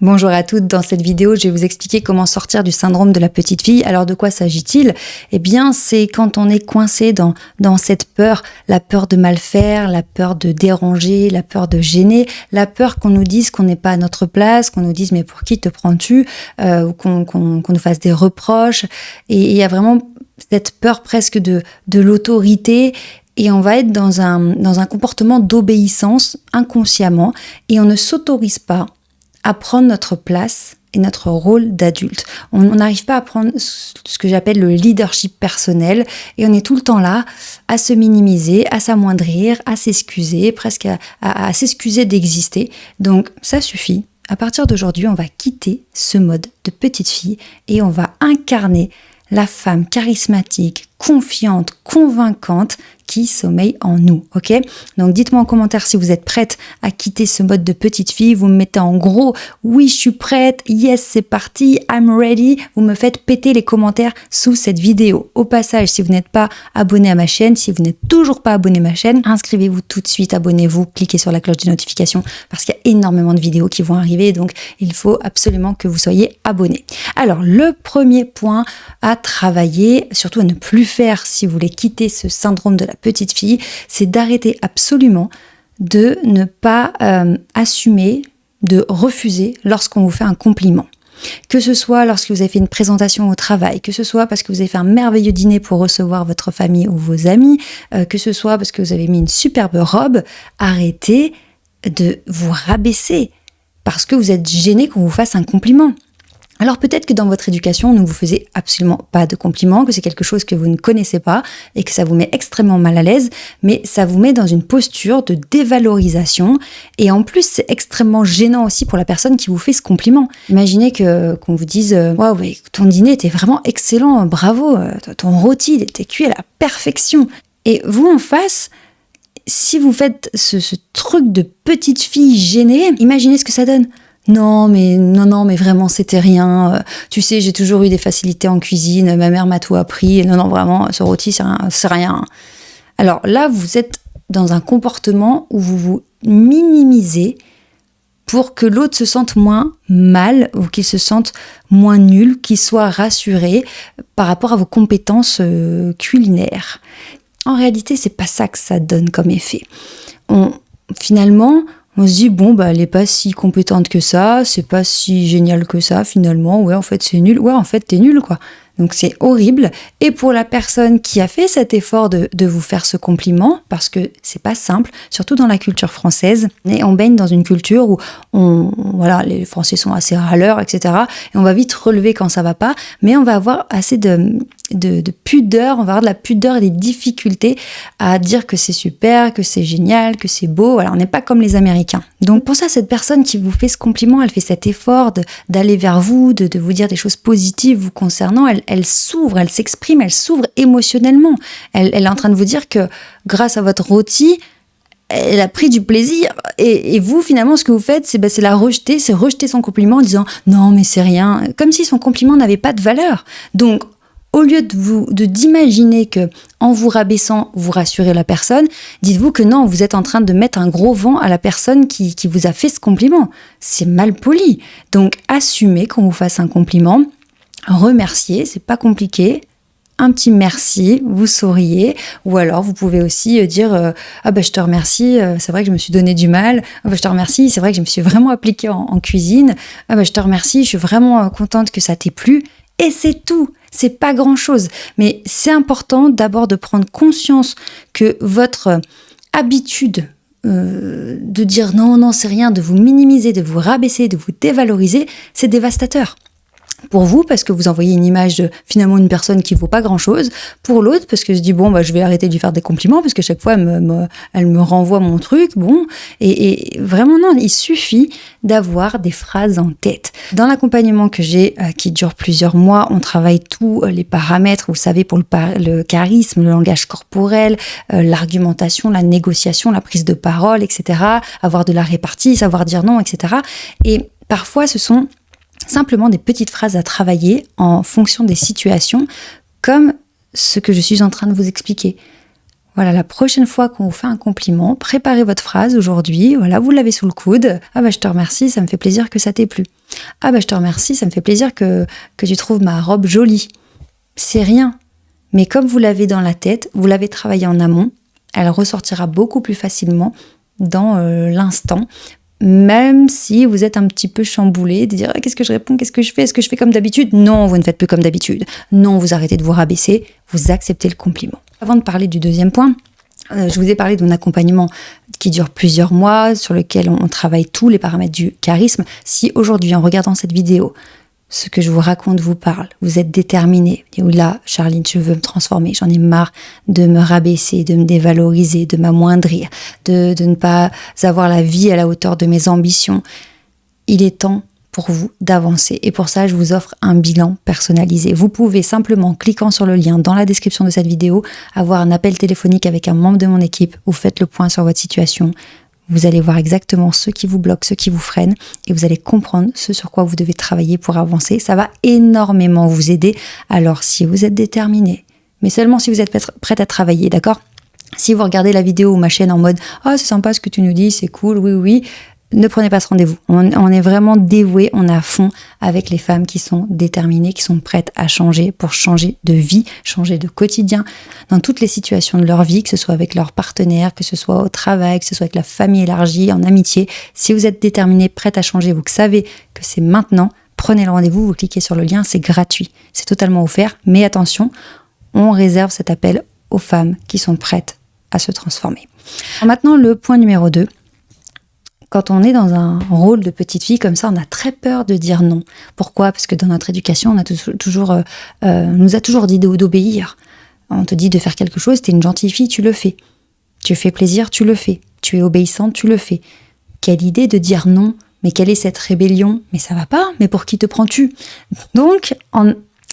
Bonjour à toutes, dans cette vidéo, je vais vous expliquer comment sortir du syndrome de la petite fille. Alors de quoi s'agit-il? Eh bien, c'est quand on est coincé dans cette peur, la peur de mal faire, la peur de déranger, la peur de gêner, la peur qu'on nous dise qu'on n'est pas à notre place, qu'on nous dise mais pour qui te prends-tu, ou qu'on nous fasse des reproches. Et il y a vraiment cette peur presque de l'autorité. Et on va être dans un comportement d'obéissance inconsciemment et on ne s'autorise pas à prendre notre place et notre rôle d'adulte. On n'arrive pas à prendre ce que j'appelle le leadership personnel et on est tout le temps là à se minimiser, à s'amoindrir, à s'excuser, presque à s'excuser d'exister. Donc ça suffit. À partir d'aujourd'hui, on va quitter ce mode de petite fille et on va incarner la femme charismatique, confiante, convaincante qui sommeille en nous, ok? Donc dites-moi en commentaire si vous êtes prête à quitter ce mode de petite fille. Vous me mettez en gros, oui je suis prête, yes c'est parti, I'm ready. Vous me faites péter les commentaires sous cette vidéo. Au passage, si vous n'êtes pas abonné à ma chaîne, si vous n'êtes toujours pas abonné à ma chaîne, inscrivez-vous tout de suite, abonnez-vous, cliquez sur la cloche de notification parce qu'il y a énormément de vidéos qui vont arriver, donc il faut absolument que vous soyez abonné. Alors le premier point à travailler, surtout à ne plus faire si vous voulez quitter ce syndrome de la petite fille, c'est d'arrêter absolument de ne pas assumer, de refuser lorsqu'on vous fait un compliment. Que ce soit lorsque vous avez fait une présentation au travail, que ce soit parce que vous avez fait un merveilleux dîner pour recevoir votre famille ou vos amis, que ce soit parce que vous avez mis une superbe robe, arrêtez de vous rabaisser parce que vous êtes gêné qu'on vous fasse un compliment. Alors peut-être que dans votre éducation, on ne vous faisait absolument pas de compliments, que c'est quelque chose que vous ne connaissez pas et que ça vous met extrêmement mal à l'aise, mais ça vous met dans une posture de dévalorisation et en plus c'est extrêmement gênant aussi pour la personne qui vous fait ce compliment. Imaginez qu'on vous dise « Waouh, ton dîner était vraiment excellent, bravo, ton rôti il était cuit à la perfection ». Et vous en face, si vous faites ce truc de petite fille gênée, imaginez ce que ça donne. Non, mais vraiment, c'était rien. Tu sais, j'ai toujours eu des facilités en cuisine. Ma mère m'a tout appris. Non, vraiment, ce rôti, c'est rien. Alors là, vous êtes dans un comportement où vous vous minimisez pour que l'autre se sente moins mal ou qu'il se sente moins nul, qu'il soit rassuré par rapport à vos compétences culinaires. En réalité, c'est pas ça que ça donne comme effet. Finalement, on se dit, bon, elle est pas si compétente que ça, c'est pas si génial que ça, finalement, ouais, en fait, c'est nul, ouais, en fait, t'es nul, quoi. Donc, c'est horrible. Et pour la personne qui a fait cet effort de vous faire ce compliment, parce que c'est pas simple, surtout dans la culture française, et on baigne dans une culture où les Français sont assez râleurs, etc. Et on va vite relever quand ça va pas, mais on va avoir assez de pudeur, on va avoir de la pudeur et des difficultés à dire que c'est super, que c'est génial, que c'est beau. Voilà, on n'est pas comme les Américains. Donc pour ça, cette personne qui vous fait ce compliment, elle fait cet effort d'aller vers vous, de vous dire des choses positives vous concernant, elle s'ouvre, elle s'exprime, elle s'ouvre émotionnellement. Elle est en train de vous dire que grâce à votre rôti, elle a pris du plaisir et vous finalement ce que vous faites c'est la rejeter, c'est rejeter son compliment en disant non mais c'est rien, comme si son compliment n'avait pas de valeur. Donc au lieu d'imaginer que en vous rabaissant, vous rassurez la personne, dites-vous que non, vous êtes en train de mettre un gros vent à la personne qui vous a fait ce compliment. C'est mal poli. Donc, assumez qu'on vous fasse un compliment, remerciez, c'est pas compliqué. Un petit merci, vous souriez, ou alors vous pouvez aussi dire je te remercie, c'est vrai que je me suis donné du mal, je te remercie, c'est vrai que je me suis vraiment appliquée en cuisine, je te remercie, je suis vraiment contente que ça t'ait plu. Et c'est tout, c'est pas grand-chose. Mais c'est important d'abord de prendre conscience que votre habitude de dire non, c'est rien, de vous minimiser, de vous rabaisser, de vous dévaloriser, c'est dévastateur. Pour vous, parce que vous envoyez une image de finalement une personne qui vaut pas grand-chose. Pour l'autre, parce que je dis je vais arrêter de lui faire des compliments, parce que chaque fois, elle me renvoie mon truc. Et vraiment non, il suffit d'avoir des phrases en tête. Dans l'accompagnement que j'ai, qui dure plusieurs mois, on travaille tous les paramètres, vous savez, pour le charisme, le langage corporel, l'argumentation, la négociation, la prise de parole, etc. Avoir de la répartie, savoir dire non, etc. Et parfois, ce sont simplement des petites phrases à travailler en fonction des situations, comme ce que je suis en train de vous expliquer. Voilà, la prochaine fois qu'on vous fait un compliment, préparez votre phrase aujourd'hui. Voilà, vous l'avez sous le coude. Ah bah je te remercie, ça me fait plaisir que ça t'ait plu. Ah bah je te remercie, ça me fait plaisir que tu trouves ma robe jolie. C'est rien. Mais comme vous l'avez dans la tête, vous l'avez travaillé en amont, elle ressortira beaucoup plus facilement dans l'instant. Même si vous êtes un petit peu chamboulé, de dire qu'est-ce que je réponds, qu'est-ce que je fais, est-ce que je fais comme d'habitude? Non, vous ne faites plus comme d'habitude. Non, vous arrêtez de vous rabaisser, vous acceptez le compliment. Avant de parler du deuxième point, je vous ai parlé de mon accompagnement qui dure plusieurs mois, sur lequel on travaille tous les paramètres du charisme. Si aujourd'hui, en regardant cette vidéo, ce que je vous raconte vous parle, vous êtes déterminé, et où là, Charline, je veux me transformer, j'en ai marre de me rabaisser, de me dévaloriser, de m'amoindrir, de ne pas avoir la vie à la hauteur de mes ambitions. Il est temps pour vous d'avancer. Et pour ça, je vous offre un bilan personnalisé. Vous pouvez simplement, en cliquant sur le lien dans la description de cette vidéo, avoir un appel téléphonique avec un membre de mon équipe. Vous faites le point sur votre situation. Vous allez voir exactement ce qui vous bloque, ce qui vous freine, et vous allez comprendre ce sur quoi vous devez travailler pour avancer. Ça va énormément vous aider. Alors, si vous êtes déterminé, mais seulement si vous êtes prête à travailler, d'accord? Si vous regardez la vidéo ou ma chaîne en mode « Ah, c'est sympa ce que tu nous dis, c'est cool, oui, oui », ne prenez pas ce rendez-vous. On est vraiment dévoués, on est à fond avec les femmes qui sont déterminées, qui sont prêtes à changer pour changer de vie, changer de quotidien dans toutes les situations de leur vie, que ce soit avec leur partenaire, que ce soit au travail, que ce soit avec la famille élargie, en amitié. Si vous êtes déterminé, prête à changer, vous savez que c'est maintenant, prenez le rendez-vous, vous cliquez sur le lien, c'est gratuit, c'est totalement offert. Mais attention, on réserve cet appel aux femmes qui sont prêtes à se transformer. Alors maintenant, le point numéro 2. Quand on est dans un rôle de petite fille comme ça, on a très peur de dire non. Pourquoi? Parce que dans notre éducation, on nous a toujours dit d'obéir. On te dit de faire quelque chose, t'es une gentille fille, tu le fais. Tu fais plaisir, tu le fais. Tu es obéissante, tu le fais. Quelle idée de dire non? Mais quelle est cette rébellion? Mais ça va pas, mais pour qui te prends-tu? Donc,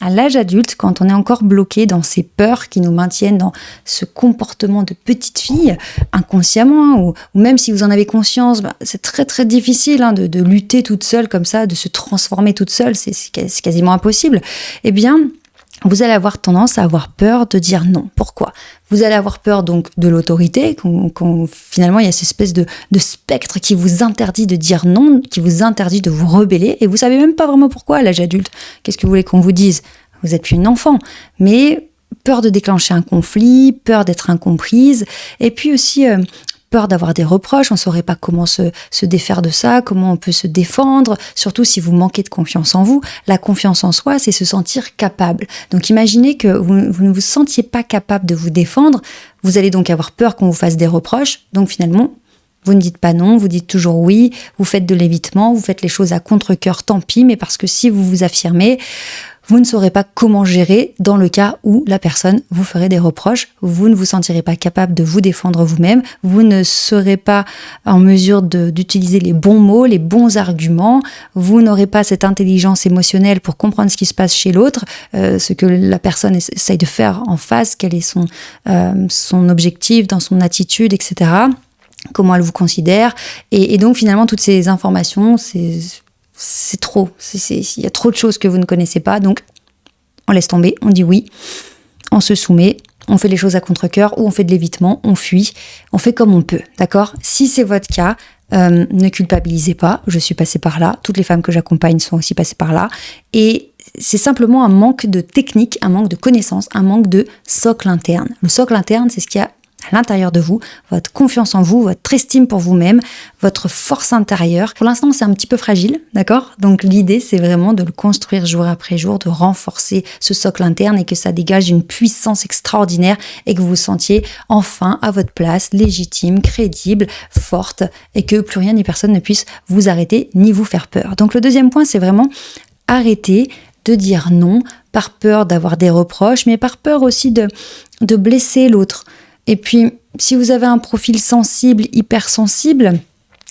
à l'âge adulte, quand on est encore bloqué dans ces peurs qui nous maintiennent dans ce comportement de petite fille, inconsciemment, ou même si vous en avez conscience, c'est très très difficile de lutter toute seule comme ça, de se transformer toute seule, c'est quasiment impossible. Eh bien, vous allez avoir tendance à avoir peur de dire non. Pourquoi? Vous allez avoir peur donc de l'autorité, finalement il y a cette espèce de spectre qui vous interdit de dire non, qui vous interdit de vous rebeller, et vous savez même pas vraiment pourquoi à l'âge adulte. Qu'est-ce que vous voulez qu'on vous dise? Vous êtes plus une enfant, mais peur de déclencher un conflit, peur d'être incomprise, et puis aussi peur d'avoir des reproches, on ne saurait pas comment se défaire de ça, comment on peut se défendre, surtout si vous manquez de confiance en vous. La confiance en soi, c'est se sentir capable. Donc imaginez que vous ne vous sentiez pas capable de vous défendre, vous allez donc avoir peur qu'on vous fasse des reproches, donc finalement, vous ne dites pas non, vous dites toujours oui, vous faites de l'évitement, vous faites les choses à contre-cœur, tant pis, mais parce que si vous vous affirmez, vous ne saurez pas comment gérer dans le cas où la personne vous ferait des reproches. Vous ne vous sentirez pas capable de vous défendre vous-même. Vous ne serez pas en mesure d'utiliser les bons mots, les bons arguments. Vous n'aurez pas cette intelligence émotionnelle pour comprendre ce qui se passe chez l'autre, ce que la personne essaye de faire en face, quel est son objectif dans son attitude, etc. Comment elle vous considère. Et donc finalement, toutes ces informations, c'est trop. Il y a trop de choses que vous ne connaissez pas, donc on laisse tomber, on dit oui, on se soumet, on fait les choses à contre-cœur ou on fait de l'évitement, on fuit, on fait comme on peut, d'accord? Si c'est votre cas, ne culpabilisez pas, je suis passée par là, toutes les femmes que j'accompagne sont aussi passées par là, et c'est simplement un manque de technique, un manque de connaissances, un manque de socle interne. Le socle interne, c'est ce qu'il y a à l'intérieur de vous, votre confiance en vous, votre estime pour vous-même, votre force intérieure. Pour l'instant, c'est un petit peu fragile, d'accord? Donc l'idée, c'est vraiment de le construire jour après jour, de renforcer ce socle interne et que ça dégage une puissance extraordinaire et que vous vous sentiez enfin à votre place, légitime, crédible, forte et que plus rien ni personne ne puisse vous arrêter ni vous faire peur. Donc le deuxième point, c'est vraiment arrêter de dire non par peur d'avoir des reproches, mais par peur aussi de blesser l'autre. Et puis, si vous avez un profil sensible, hypersensible,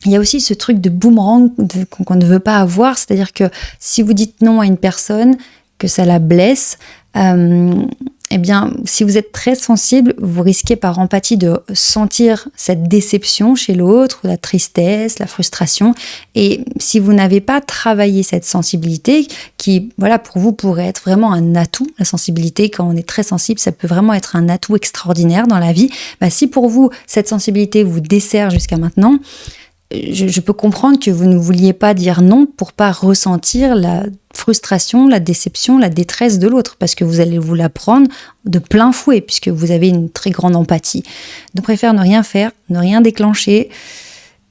il y a aussi ce truc de boomerang qu'on ne veut pas avoir, c'est-à-dire que si vous dites non à une personne, que ça la blesse, eh eh bien, si vous êtes très sensible, vous risquez par empathie de sentir cette déception chez l'autre, la tristesse, la frustration. Et si vous n'avez pas travaillé cette sensibilité, qui, voilà, pour vous pourrait être vraiment un atout, la sensibilité, quand on est très sensible, ça peut vraiment être un atout extraordinaire dans la vie. Si pour vous, cette sensibilité vous dessert jusqu'à maintenant, je peux comprendre que vous ne vouliez pas dire non pour pas ressentir la frustration, la déception, la détresse de l'autre, parce que vous allez vous la prendre de plein fouet, puisque vous avez une très grande empathie. Donc, je préfère ne rien faire, ne rien déclencher,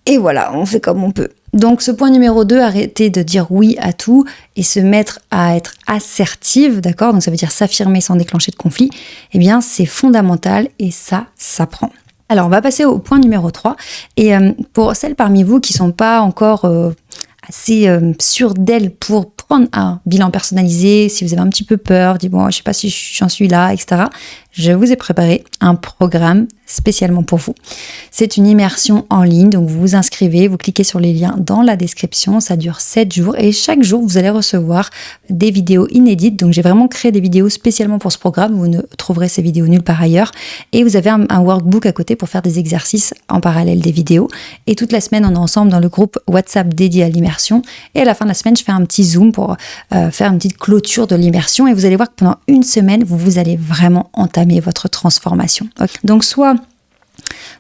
et voilà, on fait comme on peut. Donc, ce point numéro 2, arrêtez de dire oui à tout et se mettre à être assertive, d'accord ? Donc, ça veut dire s'affirmer sans déclencher de conflit. Eh bien, c'est fondamental et ça s'apprend. Alors, on va passer au point numéro 3. Et pour celles parmi vous qui ne sont pas encore assez sûres d'elles pour prendre un bilan personnalisé, si vous avez un petit peu peur, dites bon, je ne sais pas si j'en suis là, etc., je vous ai préparé un programme spécialement pour vous. C'est une immersion en ligne, donc vous vous inscrivez, vous cliquez sur les liens dans la description, ça dure 7 jours et chaque jour vous allez recevoir des vidéos inédites. Donc j'ai vraiment créé des vidéos spécialement pour ce programme, vous ne trouverez ces vidéos nulle part ailleurs et vous avez un workbook à côté pour faire des exercices en parallèle des vidéos. Et toute la semaine on est ensemble dans le groupe WhatsApp dédié à l'immersion et à la fin de la semaine je fais un petit zoom pour faire une petite clôture de l'immersion et vous allez voir que pendant une semaine vous allez vraiment entamer votre transformation. Okay. Donc soit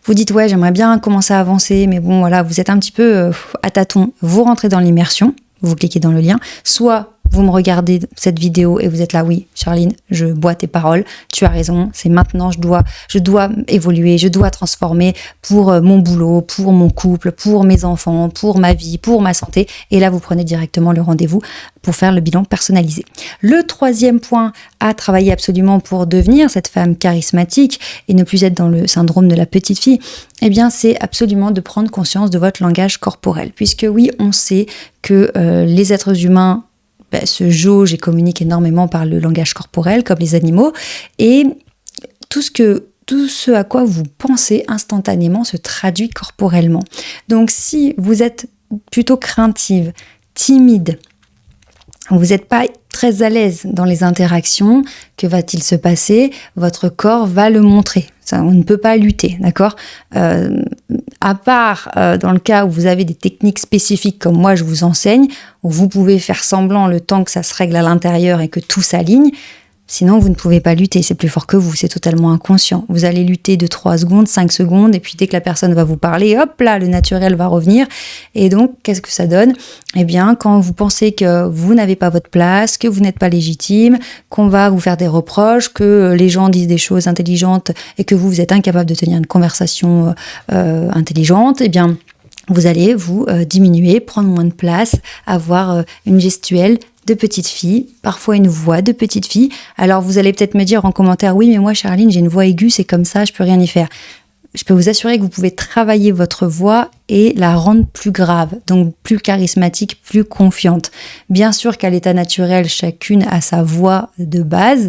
vous dites ouais j'aimerais bien commencer à avancer mais bon voilà vous êtes un petit peu à tâtons, vous rentrez dans l'immersion, vous cliquez dans le lien, soit vous me regardez cette vidéo et vous êtes là, oui, Charline, je bois tes paroles, tu as raison, c'est maintenant, je dois évoluer, je dois transformer pour mon boulot, pour mon couple, pour mes enfants, pour ma vie, pour ma santé. Et là, vous prenez directement le rendez-vous pour faire le bilan personnalisé. Le troisième point à travailler absolument pour devenir cette femme charismatique et ne plus être dans le syndrome de la petite fille, eh bien, c'est absolument de prendre conscience de votre langage corporel. Puisque oui, on sait que les êtres humains se jaugent et communiquent énormément par le langage corporel, comme les animaux, et tout ce à quoi vous pensez instantanément se traduit corporellement. Donc, si vous êtes plutôt craintive, timide, vous n'êtes pas très à l'aise dans les interactions, que va-t-il se passer ? Votre corps va le montrer. Ça, on ne peut pas lutter, d'accord ? À part dans le cas où vous avez des techniques spécifiques comme moi je vous enseigne, où vous pouvez faire semblant le temps que ça se règle à l'intérieur et que tout s'aligne, sinon vous ne pouvez pas lutter, c'est plus fort que vous, c'est totalement inconscient. Vous allez lutter de 3 secondes, 5 secondes, et puis dès que la personne va vous parler, hop là, le naturel va revenir. Et donc, qu'est-ce que ça donne ? Eh bien, quand vous pensez que vous n'avez pas votre place, que vous n'êtes pas légitime, qu'on va vous faire des reproches, que les gens disent des choses intelligentes et que vous êtes incapable de tenir une conversation intelligente, eh bien, vous allez vous diminuer, prendre moins de place, avoir une gestuelle de petite fille, parfois une voix de petite fille. Alors vous allez peut-être me dire en commentaire, oui mais moi Charline j'ai une voix aiguë, c'est comme ça, je peux rien y faire. Je peux vous assurer que vous pouvez travailler votre voix et la rendre plus grave, donc plus charismatique, plus confiante. Bien sûr qu'à l'état naturel, chacune a sa voix de base,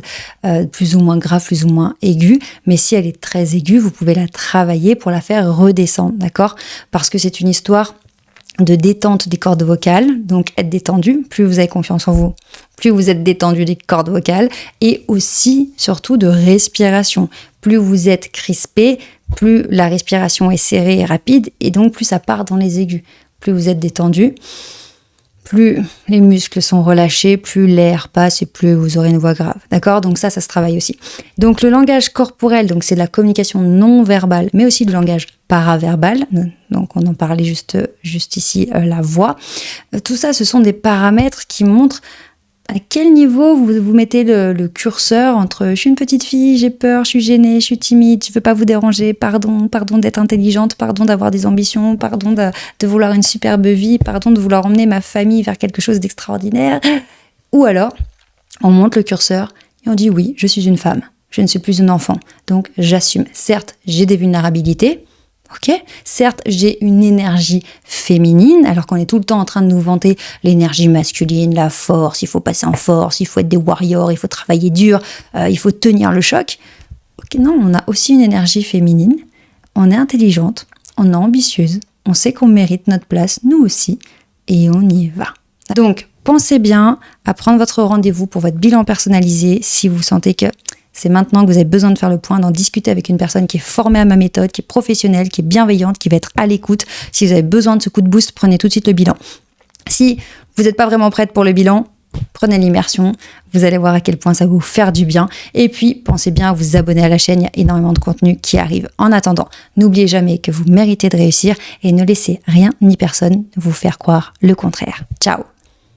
plus ou moins grave, plus ou moins aiguë, mais si elle est très aiguë, vous pouvez la travailler pour la faire redescendre, d'accord ? Parce que c'est une histoire de détente des cordes vocales, donc être détendu, plus vous avez confiance en vous, plus vous êtes détendu des cordes vocales, et aussi, surtout, de respiration. Plus vous êtes crispé, plus la respiration est serrée et rapide, et donc plus ça part dans les aigus. Plus vous êtes détendu, plus les muscles sont relâchés, plus l'air passe et plus vous aurez une voix grave. D'accord ? Donc ça se travaille aussi. Donc le langage corporel, donc c'est de la communication non verbale, mais aussi du langage paraverbal. Donc on en parlait juste ici, la voix. Tout ça, ce sont des paramètres qui montrent à quel niveau vous mettez le curseur entre je suis une petite fille, j'ai peur, je suis gênée, je suis timide, je veux pas vous déranger, pardon d'être intelligente, pardon d'avoir des ambitions, pardon de vouloir une superbe vie, pardon de vouloir emmener ma famille vers quelque chose d'extraordinaire. Ou alors, on monte le curseur et on dit oui, je suis une femme, je ne suis plus un enfant, donc j'assume. Certes, j'ai des vulnérabilités, ok, certes, j'ai une énergie féminine, alors qu'on est tout le temps en train de nous vanter l'énergie masculine, la force, il faut passer en force, il faut être des warriors, il faut travailler dur, il faut tenir le choc. Ok, non, on a aussi une énergie féminine, on est intelligente, on est ambitieuse, on sait qu'on mérite notre place, nous aussi, et on y va. Donc, pensez bien à prendre votre rendez-vous pour votre bilan personnalisé si vous sentez que c'est maintenant que vous avez besoin de faire le point, d'en discuter avec une personne qui est formée à ma méthode, qui est professionnelle, qui est bienveillante, qui va être à l'écoute. Si vous avez besoin de ce coup de boost, prenez tout de suite le bilan. Si vous n'êtes pas vraiment prête pour le bilan, prenez l'immersion, vous allez voir à quel point ça va vous faire du bien. Et puis, pensez bien à vous abonner à la chaîne, il y a énormément de contenu qui arrive. En attendant, n'oubliez jamais que vous méritez de réussir et ne laissez rien ni personne vous faire croire le contraire. Ciao!